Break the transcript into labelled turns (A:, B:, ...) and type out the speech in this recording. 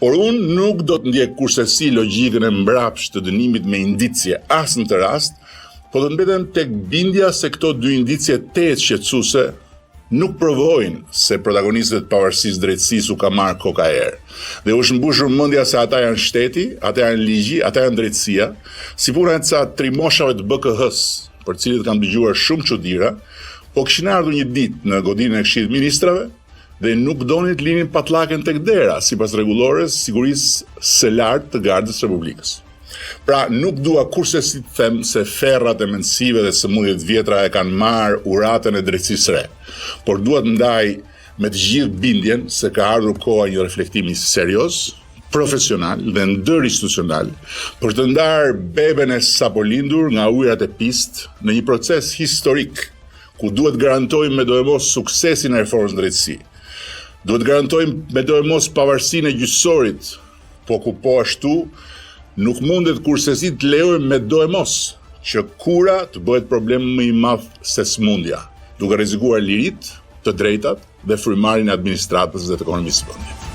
A: Por unë nuk do të ndjek kursesi logjikën e mbrapsht të dënimit me indicje as në të rast, po të mbetem tek bindja se këto dy indicje tetë shqetësuese nuk provojnë se protagonistët e pavarësisë drejtësisë u ka marrë koka erë. Dhe u shëmbushur mendja se ata janë shteti, ata janë ligji, ata janë drejtësia, si puna e ca trimoshave të BKH-s, për cilët kam dëgjuar shumë çuditëra, po kishin ardhur një ditë në godinën e Këshillit të Ministrave dhe nuk donin të linin patllaken tek dera, sipas rregullores sigurisë së lartë të Gardës Republikës. Pra, nuk dua kurse si të them se ferrat e mendësive dhe sëmundjet vjetra e kanë marrë uratën e drejtësisë re, por dua të ndaj me të gjithë bindjen se ka ardhur koha një reflektimi serioz, profesional dhe ndërinstitucional për të ndarë beben e sapo lindur nga ujërat e pistë në një proces historik ku duhet garantojmë me dojmos suksesin e reformës në drejtësi. Duhet garantojmë me dojmos pavarësinë e gjyqësorit, po ku po ashtu nuk mundet kursesi të lejojmë me dojmos që kura të bëhet problem më i madh se smundja, duke rrezikuar liritë, të drejtat dhe frymarrjen e administratës dhe të ekonomisë së vendit.